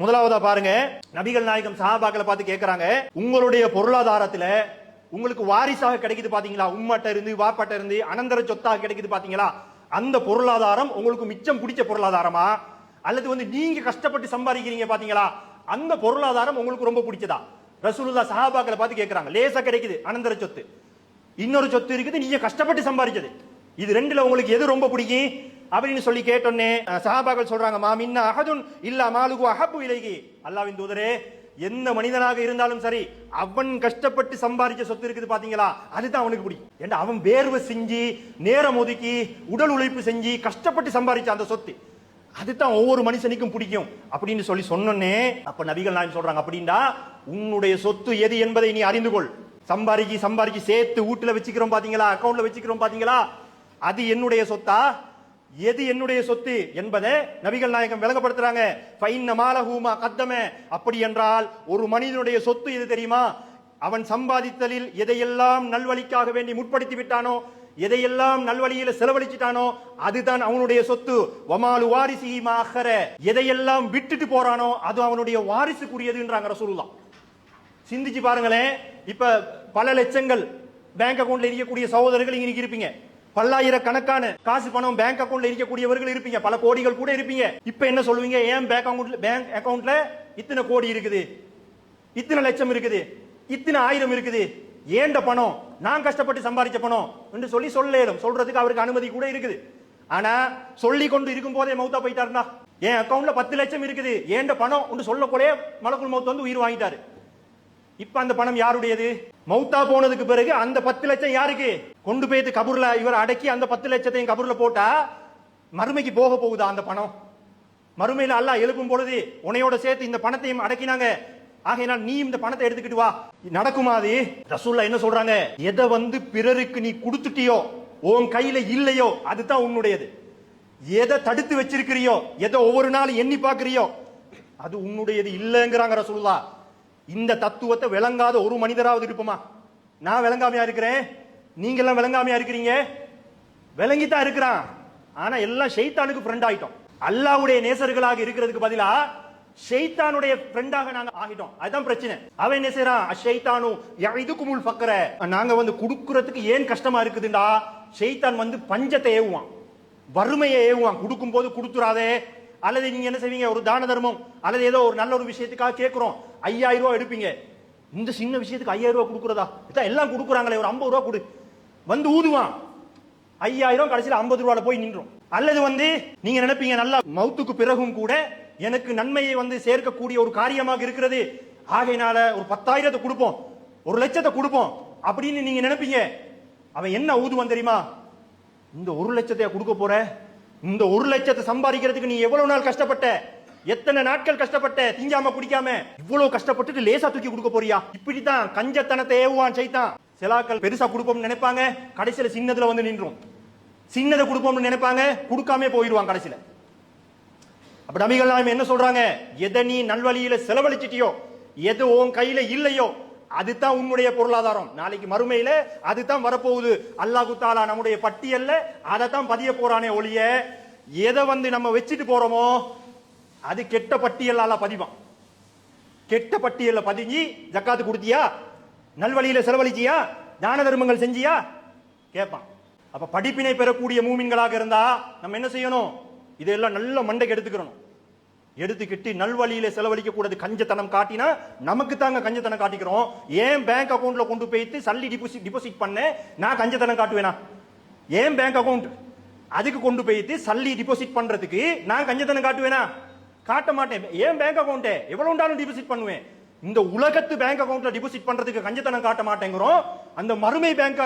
முதலாவதா பாருங்க, நபிகள் நாயகம் சஹாபாக்களை பார்த்து கேட்கிறாங்க, உங்களுடைய பொருளாதாரத்துல உங்களுக்கு வாரிசாக கிடைக்குது பாத்தீங்களா, உம்மட்ட இருந்து வாப்பட்ட இருந்து அனந்தர சொத்தாக கிடைக்குது பாத்தீங்களா, அந்த பொருளாதாரம் உங்களுக்கு மிச்சம் பிடிச்ச பொருளாதாரமா, அல்லது நீங்க கஷ்டப்பட்டு சம்பாதிக்கிறீங்க பாத்தீங்களா, அந்த பொருளாதாரம் உங்களுக்கு ரொம்ப பிடிச்சதா? ரசூலுல்லாஹ் சஹாபாக்களை பார்த்து கேட்கிறாங்க. லேசா கிடைக்குது அனந்தர சொத்து, இன்னொரு சொத்து இருக்குது நீங்க கஷ்டப்பட்டு சம்பாதிச்சது, இது ரெண்டுல உங்களுக்கு எது ரொம்ப பிடிக்கும் அப்படின்னு சொல்லி கேட்டோன்னே சஹாபாக்கள் சொல்றாங்க, மா மின்னா அஹதுன் இல்லா மாலுகு அஹப்பு இலைஹி, அல்லாஹ்வின் தூதரே, எந்த மனிதனாக இருந்தாலும் சரி அவன் கஷ்டப்பட்டு சம்பாதிச்ச சொத்து இருக்குது பாத்தீங்களா, அதுதான் அவனுக்கு பிடிக்கும். ஏன்னா அவன் வேர்வை செஞ்சு நேரம் ஒதுக்கி உடல் உழைப்பு செஞ்சு கஷ்டப்பட்டு சம்பாதிச்ச அந்த சொத்து, அதுதான் ஒவ்வொரு மனுஷனுக்கும் பிடிக்கும் அப்படின்னு சொல்லி சொன்னோன்னே அப்ப நபிகள் நாயகம் சொல்றாங்க, அப்படின்னா உன்னுடைய சொத்து எது என்பதை நீ அறிந்து கொள். சம்பாதிச்சு சேர்த்து வீட்டுல வச்சுக்கிறோம் பாத்தீங்களா, அக்கௌண்ட்ல வச்சுக்கிறோம் பாத்தீங்களா, அது என்னுடைய சொத்தா, எது என்னுடைய சொத்து என்பதை நபிகள் நாயகம் விளங்கப்படுத்துறாங்க. அப்படி என்றால் ஒரு மனிதனுடைய சொத்து எது தெரியுமா, அவன் சம்பாதித்தலில் எதையெல்லாம் நல்வழிக்காக வேண்டி முற்படுத்தி விட்டானோ, எதையெல்லாம் நல்வழியில செலவழிச்சிட்டானோ அதுதான் அவனுடைய சொத்து. வமாலு வாரிசி மாஹர, எதையெல்லாம் விட்டுட்டு போறானோ அது அவனுடைய வாரிசுக்குரியதுன்றாங்க ரசூலுல்லாஹ். சிந்திச்சு பாருங்களேன், இப்ப பல லட்சங்கள் பேங்க் அக்கவுண்ட்ல இருக்கக்கூடிய சகோதரர்கள் இங்க இருப்பீங்க, பல்லாயிரக்கணக்கான காசு பணம் பேங்க் அக்கவுண்ட்ல இருக்கக்கூடியவர்கள் இருப்பீங்க, பல கோடிகள் கூட இருப்பீங்க. இப்ப என்ன சொல்லுவீங்க, ஏன் பேங்க் அக்கவுண்ட்ல இத்தனை கோடி இருக்குது, இத்தனை லட்சம் இருக்குது, இத்தனை ஆயிரம் இருக்குது, ஏண்ட பணம் நான் கஷ்டப்பட்டு சம்பாதிச்ச பணம் என்று சொல்றதுக்கு அவருக்கு அனுமதி கூட இருக்குது. ஆனா சொல்லி கொண்டு இருக்கும் போதே மௌத்தா போயிட்டாருன்னா, என் அக்கவுண்ட்ல 10 லட்சம் இருக்குது ஏண்ட பணம் என்று சொல்லக்கூட மலக்குல் மௌத் உயிர் வாங்கிட்டாரு. இப்ப அந்த பணம் யாருடையது? மௌத்தா போனதுக்கு பிறகு அந்த 10 லட்சம் யாருக்கு? கொண்டு போய் கபூர்ல இவர் அடக்கி அந்த 10 லட்சத்தையும் கபூர்ல போட்டா மறுமைக்கு போக போகுதா அந்த பணம்? மறுமையில அல்லாஹ் எழுப்பும் பொழுது உன்னையோட சேர்த்து இந்த பணத்தையும் அடக்கினாங்க, ஆகையினால் நீ இந்த பணத்தை எடுத்துக்கிட்டு வா, நடக்குமா அது? ரசூலுல்லாஹ் என்ன சொல்றாங்க, எதை பிறருக்கு நீ கொடுத்துட்டியோ உன் கையில இல்லையோ அதுதான் உன்னுடையது, எதை தடுத்து வச்சிருக்கிறியோ, எதை ஒவ்வொரு நாள் எண்ணி பாக்குறியோ அது உன்னுடையது இல்லைங்கிறாங்க ரசூலுல்லாஹ். இந்த தத்துவத்தை விளங்காத ஒரு மனிதராவது இருப்போமா? நான் விளங்காமையா இருக்கிறேன், நீங்க எல்லாம் விளங்காமையா இருக்கிறீங்க. விளங்கித்தான் இருக்கிறான், ஆனா எல்லாம் ஷைத்தானுக்கு ஃப்ரெண்ட் ஆயிட்டோம். அல்லாஹ்வுடைய நேசர்களாக இருக்கிறதுக்கு பதிலா ஷைத்தானுடைய ஃப்ரெண்டாக நாங்க ஆகிட்டோம். அதுதான் பிரச்சனை. அவன் என்ன செய்யறான், ஷைத்தானு யஇதுகுமுல் ஃபக்ர, நாங்க குடுக்குறதுக்கு ஏன் கஷ்டமா இருக்குதுண்டா, ஷைத்தான் பஞ்சத்தை ஏவுவான், வறுமையை ஏவுவான், கொடுக்கும் போது கொடுத்துறாதே. அல்லது நீங்க என்ன செய்வீங்க, ஒரு தான தர்மம் அல்லது ஏதோ ஒரு நல்ல ஒரு விஷயத்துக்காக கேட்கிறோம், 5000 ரூபாய் எடுப்பீங்க, இந்த சின்ன விஷயத்துக்கு 5000 ரூபாய் கொடுக்குறதா, எல்லாம் கொடுக்குறாங்களே ஒரு 50 ரூபாய் கொடு, ஊதுவான் 5000, கடைசியில் 50 ரூபாய் போய் நின்றோம். அல்லது நீங்க நினைப்பீங்க, நல்லா மௌத்துக்கு பிறகும் கூட எனக்கு நன்மையை சேர்க்கக்கூடிய ஒரு காரியமாக இருக்கிறது, ஆகையினால ஒரு 10,000 கொடுப்போம், 1 லட்சத்தை கொடுப்போம் அப்படின்னு நீங்க நினைப்பீங்க. அவன் என்ன ஊதுவான் தெரியுமா, இந்த 1 லட்சத்தை கொடுக்க போற, இந்த 1 லட்சத்தை சம்பாதிக்கிறதுக்கு நீ எவ்வளவு நாள் கஷ்டப்பட்ட, எத்தனை நாட்கள் கஷ்டப்பட்ட, திங்காம குடிக்காம, இவ்வளவு கஷ்டப்பட்டு லேசா தூக்கி கொடுக்க போறியா? இப்படித்தான் கஞ்சத்தனத்தை ஏவுவான் சைத்தான். சிலாக்கள் பெருசா கொடுப்போம்னு நினைப்பாங்க, கடைசியில சின்னதுல நின்றோம். சின்னதை கொடுப்போம்னு நினைப்பாங்க, கொடுக்காம போயிடுவாங்க கடைசியில. அப்ப நபிகள் நாயகம் என்ன சொல்றாங்க, எதை நீ நல்வழியில செலவழிச்சிட்டியோ, எது உன் கையில இல்லையோ அதுதான் உன்னுடைய பொருளாதாரம். நாளைக்கு மறுமையில அதுதான் வரப்போகுது. அல்லாஹ் தஆலா நம்முடைய பட்டியல்ல அதைத்தான் பதிய போறானே ஒழிய, எதை நம்ம வச்சுட்டு போறோமோ அது கெட்ட பட்டியலால பதிவான். கெட்ட பட்டியல்ல பதிஞ்சு ஜக்காத்து கொடுத்தியா, நல்வழியில செலவழிச்சியா, தான தர்மங்கள் செஞ்சியா கேட்பான். அப்ப படிப்பினை பெறக்கூடிய மூமின்களாக இருந்தா நம்ம என்ன செய்யணும், இதெல்லாம் நல்ல மண்டைக்கு எடுத்துக்கிறோம், எடுத்துக்கிட்டு நல்வழியில செலவழிக்க கூடாது. கஞ்சத்தனம் காட்டினா நமக்கு தாங்க கஞ்சத்தனம் காட்டிக்கிறோம். ஏன் பேங்க் அக்கவுண்ட்ல கொண்டு போயிட்டு சல்லி டிபாசிட் பண்ண நான் கஞ்சத்தனம் காட்டுவேனா? ஏன் பேங்க் அக்கவுண்ட் அதுக்கு கொண்டு போயிட்டு சல்லி டிபாசிட் பண்றதுக்கு நான் கஞ்சத்தனம் காட்டுவேனா? காட்ட மாட்டேன். ஏன் பேங்க் அக்கவுண்ட் எவ்வளவு உண்டாலும் டிபாசிட் பண்ணுவேன். இந்த உலகத்து பேங்க் அக்கவுண்ட்ல டிபாசிட் பண்றதுக்கு கஞ்சத்தனம் காட்ட மாட்டேங்கிறோம், அந்த மறுமை பேங்க்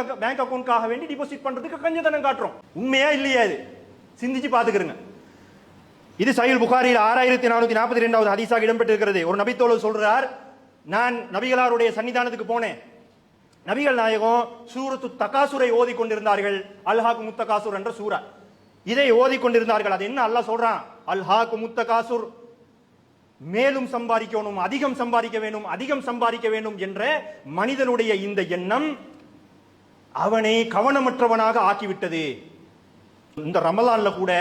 அக்கவுண்ட்காக வேண்டி டிபாசிட் பண்றதுக்கு கஞ்சத்தனம் காட்டுறோம். உண்மையா இல்லையா? இது சிந்திச்சு பாத்துக்கிறங்க. இது சஹீஹ் புகாரியில் 6442வது ஹதீஸாக இடம்பெற்றிருக்கிறது. ஒரு நபித்தோழர் சொல்றார், நான் நபிகளாருடைய சன்னிதானத்துக்கு போனேன், நபிகள் நாயகம் சூரத்து தகாசுரை ஓதி கொண்டிருந்தார்கள். அல்ஹாக்கு முத்தகாசுர் என்ற சூரா, இதை ஓதி கொண்டிருந்தார்கள். அது என்ன அல்லாஹ் சொல்றான், அல்ஹாக்கு முத்தகாசுர், மேலும் சம்பாதிக்கணும், அதிகம் சம்பாதிக்க வேண்டும், அதிகம் சம்பாதிக்க வேண்டும் என்ற மனிதனுடைய இந்த எண்ணம் அவனை கவனமற்றவனாக ஆக்கிவிட்டது. இந்த ரமலான்ல கூட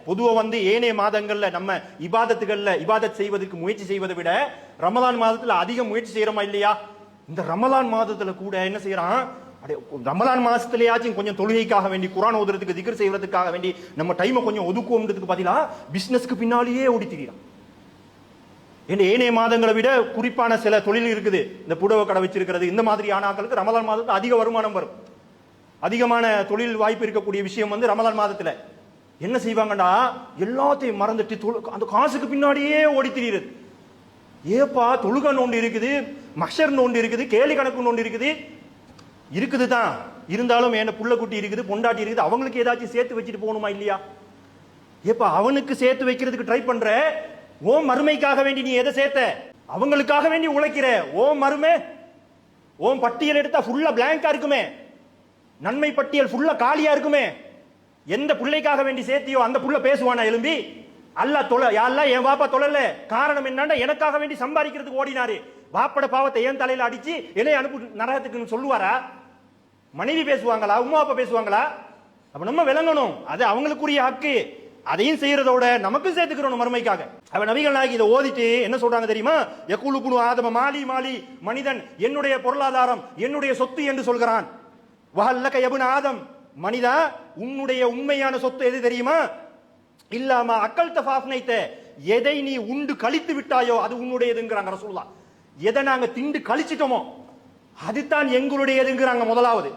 பொதுவா ஏனைய மாதங்கள்ல நம்ம இபாதத் செய்வதற்கு முயற்சி செய்வதை விட ரமலான் மாதத்துல அதிக முயற்சி செய்யறோமா இல்லையா? இந்த ரமலான் மாதத்துல கூட என்ன செய்யறான், ரமலான் மாசத்துலயாச்சும் கொஞ்சம் தொழுகைக்காக வேண்டி, குர்ஆன் ஓதுறதுக்கு, திக்ர் செய்வதற்காக வேண்டி நம்ம டைமை கொஞ்சம் ஒதுக்குவோம்ன்றதுக்கு பதிலா பிசினஸ்க்கு பின்னாலேயே ஓடி திரிறான். ஏனைய மாதங்களை விட குறிப்பான சில தொழில் இருக்குது, இந்த புடவை கடை வச்சிருக்கிறது, இந்த மாதிரி ஆனாக்களுக்கு ரமலான் மாதத்துல அதிக வருமானம் வரும். அதிகமான தொழில் வாய்ப்பு இருக்கக்கூடிய விஷயம் ரமலான் மாதத்துல என்ன செய்வாங்கடா, எல்லாத்தையும் மறந்துட்டு அந்த காசுக்கு பின்னாடியே ஓடி திரிகிறது. ஏப்பா தொழுகை நோண்டு இருக்குது, மஷர் நோண்டு இருக்குது, கேலி கணக்கு நோண்டு இருக்குது தான், இருந்தாலும் என்ன புள்ள குட்டி இருக்குது, பொண்டாட்டி இருக்குது, அவங்களுக்கு ஏதாச்சும் சேர்த்து வச்சுட்டு போகணுமா இல்லையா? ஏப்பா அவனுக்கு சேர்த்து வைக்கிறதுக்கு ட்ரை பண்ற, ஓ மறுமைக்காக வேண்டி நீ எதை சேர்த்த? அவங்களுக்காக வேண்டி உழைக்கிற ஓ மறுமை, ஓம் பட்டியல் எடுத்தா ஃபுல்லா பிளாங்கா இருக்குமே, நன்மை பட்டியல் ஃபுல்லா காலியா இருக்குமே. எந்த பிள்ளைக்காக வேண்டி சேர்த்தியோ அந்த புள்ள பேசுவானா எழும்பி, அல்லாஹ் யாரெல்லாம் என் பாப்பா தொழல, காரணம் என்னன்னா எனக்காக வேண்டி சம்பாதிக்கிறதுக்கு ஓடினாரு, வாப்பட பாவத்தை ஏன் தலையில அடிச்சு என்னை அனுப்பு நரகத்துக்குன்னு சொல்லுவாரா? மனைவி பேசுவாங்களா? உம்மா அப்பா பேசுவாங்களா? அப்ப நம்ம விளங்கணும், அது அவங்களுக்குரிய ஹக்கு. அதையும் செய்யறதோட நமக்கும் சேர்த்துக்கிறோம் மறுமைக்காக. அவ நபிகள் நாயகி இதை ஓதிட்டு என்ன சொல்றாங்க தெரியுமா? யகூலு புனு ஆதம மாலி மாலி, மனிதன் என்னுடைய பொருளாதாரம் என்னுடைய சொத்து என்று சொல்கிறான். வஹல்லக யபுன ஆதம், மனிதா உன்னுடைய உண்மையான சொத்து எது தெரியுமா? இல்லாம அக்கல் தஃபாஃப்னைத, எதை நீ உண்டு கழித்து விட்டாயோ அது உன்னுடையதுங்கறாங்க ரசூலுல்லாஹ். எதை நாங்க திண்டு கழிச்சிட்டோமோ அதுதான் எங்களுடையதுங்கறாங்க. முதலாவது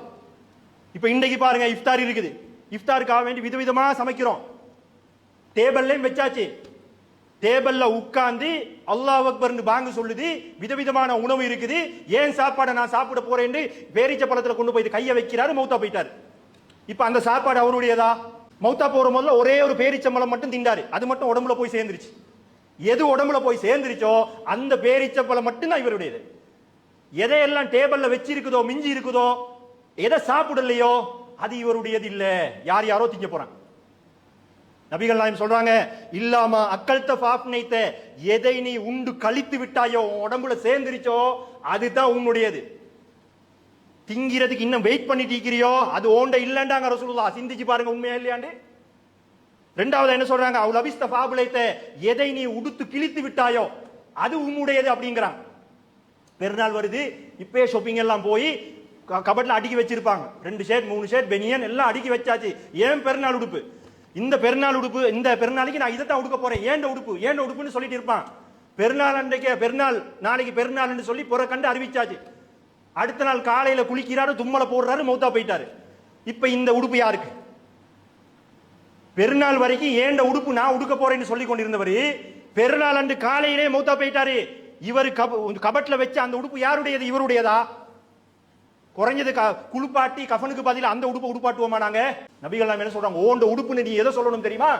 இப்ப இன்றைக்கு பாருங்க, இஃப்தார் இருக்குது, இஃப்தாருக்காக வேண்டி விதவிதமா சமைக்கிறோம், டேபிள்லயும் வச்சாச்சு, டேபிள்ல உட்கார்ந்து அல்லாஹ் அக்பர்னு பாங்கு சொல்லுது, விதவிதமான உணவு இருக்குது, ஏன் சாப்பாடை நான் சாப்பிட போறேன் பேரிச்ச பழத்துல கொண்டு போய் கைய வைக்கிறாரு, மௌத்தா போயிட்டாரு. இப்ப அந்த சாப்பாடு அவருடையதா? மௌத்தா போற முதல்ல ஒரே ஒரு பேரிச்சம்பளம் மட்டும் திண்டாரு, அது மட்டும் உடம்புல போய் சேர்ந்துருச்சு. எது உடம்புல போய் சேர்ந்துருச்சோ அந்த பேரிச்சம்பளம் மட்டும் தான் இவருடையது. எதையெல்லாம் டேபிள்ல வச்சிருக்குதோ, மிஞ்சி இருக்குதோ, எதை சாப்பிடலையோ அது இவருடையது இல்ல, யார் யாரோ திங்க போறாங்க. நபிகள் நாயகம் சொல்றாங்க, இல்லாம அக்கல்த ஃபாஃப்னைத, எதை நீ உண்டு கழித்து விட்டாயோ, உடம்புல சேர்ந்துருச்சோ அதுதான் உன்னுடையது. திங்கிறதுக்கு இன்னும் வெயிட் பண்ணிட்டு இருக்கிறியோ அது ஓண்ட இல்லண்டாங்க ரசூலுல்லாஹ். சிந்திச்சு பாருங்க உண்மையா இல்லையாண்டு. ரெண்டாவது என்ன சொல்றாங்க, அவுல் அபிஸ்த ஃபாபுலைத, எதை நீ உடுத்து கிழித்து விட்டாயோ அது உன்னுடையது அப்படிங்கிறாங்க. பெருநாள் வருது, இப்பயே ஷாப்பிங் எல்லாம் போய் கபட்ல அடுக்கி வச்சிருப்பாங்க, 2 ஷர்ட் 3 ஷர்ட் பெனியன் எல்லாம் அடுக்கி வச்சாச்சு. ஏன் பெருநாள் உடுப்பு, இந்த பெருநாள் உடுப்பு, இந்த பெருநாளைக்கு நான் இதைத்தான் உடுக்க போறேன், ஏண்ட உடுப்புன்னு சொல்லிட்டு இருப்பான். பெருநாள் அன்றைக்கு பெருநாள், நாளைக்கு பெருநாள் சொல்லி புற கண்டு அறிவிச்சாச்சு. அடுத்த நாள் காலையில குளிக்கிறாரு, தும்மலை போடுறாரு, மௌத்தா போயிட்டாரு. இப்ப இந்த உடுப்பு யாருக்கு? பெருநாள் வரைக்கும் ஏண்ட உடுப்பு நான் உடுக்க போறேன்னு சொல்லி கொண்டிருந்தவர் பெருநாள் அன்று காலையிலே மௌத்தா போயிட்டாரு. இவர் கபட்ல வச்ச அந்த உடுப்பு யாருடையது? இவருடையதா? குறைஞ்சது குளிப்பாட்டி கஃனுக்கு பதில் அந்த உடுப்பை உடுப்பாட்டுவோமா நாங்க? நபிகள் நாயகம் என்ன சொல்றாங்க, ஓண்ட உடுப்புன்னு நீ எதை சொல்லணும் தெரியுமா?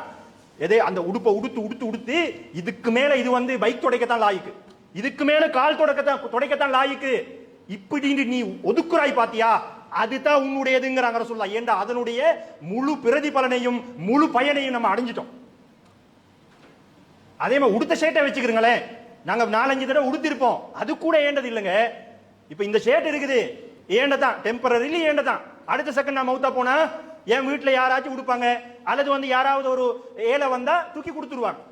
எதே அந்த உடுப்பை உடுத்து இதுக்கு மேல இது பைக் துடைக்கத்தான் லாய்க்கு, இதுக்கு மேல கால் துடைக்கத்தான் லாய்க்கு, இப்படின்னு நீ ஒதுக்குறாய் பாத்தியா, அதுதான் உன்னுடையதுங்கிறாங்க ரசூலுல்லாஹ். ஏண்டா அதனுடைய முழு பிரதிபலனையும் முழு பயனையும் நம்ம அடைஞ்சிட்டோம். அதே மாதிரி உடுத்த ஷர்ட்டை வச்சுக்கிறீங்களேன், நாங்க 4-5 தடவை உடுத்திருப்போம், அது கூட ஏண்டது இல்லைங்க. இப்ப இந்த ஷர்ட் இருக்குது, ஏண்டதான் டெம்பரரிலி ஏண்டதான். அடுத்த செகண்ட் நான் மௌத்தா போனா என் வீட்டுல யாராச்சும் உடுப்பாங்க, அல்லது யாராவது ஒரு ஏழை வந்தா தூக்கி கொடுத்துருவாங்க.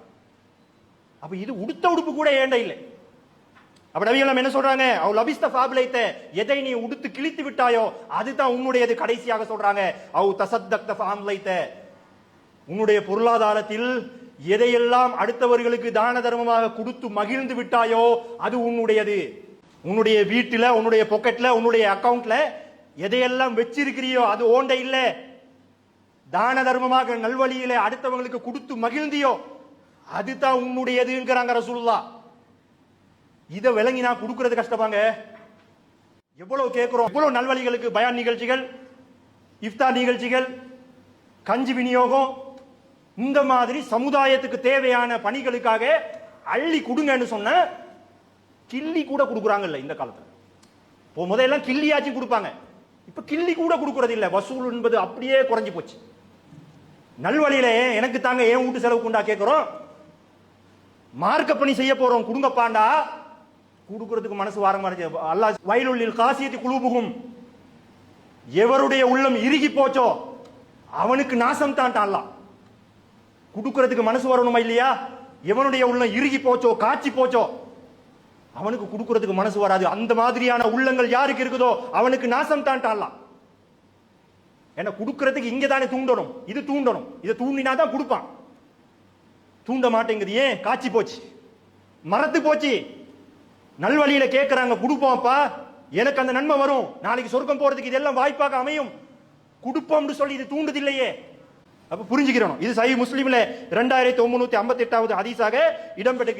அப்ப இது உடுத்த உடுப்பு கூட ஏண்ட இல்லை. அப்ப நபிகள் என்ன சொல்றாங்க, அவ் லபிஸ்த ஃபாபுலைத, எதை நீ உடுத்து கிழித்து விட்டாயோ அதுதான் உன்னுடையது. கடைசியாக சொல்றாங்க, அவ் தசத்தக்த ஃபாம்லைத, உன்னுடைய பொருளாதாரத்தில் எதையெல்லாம் அடுத்தவர்களுக்கு தான தர்மமாக கொடுத்து மகிழ்ந்து விட்டாயோ அது உன்னுடையது. உன்னுடைய வீட்டுல, உன்னுடைய பாக்கெட்ல, உன்னுடைய அக்கவுண்ட்ல எதையெல்லாம் வச்சிருக்கிறியோ அது ஓண்ட இல்ல. தான தர்மமாக நல்வழியில அடுத்தவங்களுக்கு கொடுத்து மகிழ்ந்தியோ அதுதான் உன்னுடையதுங்கிறாங்க ரசூலுல்லாஹ். இதை விளங்கி நான் கொடுக்கிறது கஷ்டமாங்க. எவ்வளவு கேட்கிறோம், எவ்வளவு நல்வழிகளுக்கு பயான் நிகழ்ச்சிகள், இஃப்தார் நிகழ்ச்சிகள், கஞ்சி விநியோகம், இந்த மாதிரி சமுதாயத்துக்கு தேவையான பணிகளுக்காக அள்ளி கொடுங்கன்னு சொன்ன கிள்ளி கூட கொடுக்குறாங்கல்ல இந்த காலத்துல. முதல்ல கிள்ளியாச்சும் கொடுப்பாங்க, இப்ப கிள்ளி கூட கொடுக்கறது இல்ல. வசூல் என்பது அப்படியே குறைஞ்சு போச்சு. நல்வழியில எனக்கு தாங்க ஏன் வீட்டு செலவு கொண்டா கேட்கிறோம், மார்க்க பணி செய்ய போறோம் கொடுங்கப்பாண்டா, கொடுக்கிறதுக்கு மனசு வாரமா இருக்கு. அல்லாஹ் வயலுள்ளில் காசியத்தி குலூபுகும், எவருடைய உள்ளம் இறுகி போச்சோ அவனுக்கு நாசம் தான் அல்லாஹ். கொடுக்கறதுக்கு மனசு வரணுமா இல்லையா? எவனுடைய உள்ளம் இறுகி போச்சோ, காட்சி போச்சோ, அவனுக்கு கொடுக்கறதுக்கு மனசு வராது. அந்த மாதிரியான உள்ளங்கள் யாருக்கு இருக்குதோ அவனுக்கு நாசம் தான்ட்டான்லாம். ஏன்னா கொடுக்கறதுக்கு இங்க தானே தூண்டணும், இது தூண்டணும். இதை தூண்டினா தான் கொடுப்பான். தூண்ட மாட்டேங்குது. ஏன்? காட்சி போச்சு, மறந்து போச்சு. நல்வழியில கேட்கிறாங்க, கொடுப்போம்ப்பா, எனக்கு அந்த நன்மை வரும், நாளைக்கு சொர்க்கம் போறதுக்கு இதெல்லாம் வாய்ப்பாக அமையும், கொடுப்போம்னு சொல்லி இது தூண்டுதில்லையே. அப்ப புரிஞ்சுக்கிறோம். இது சஹீஹ் முஸ்லிம்ல 2958வது ஹதீஸாக இடம்பெற்று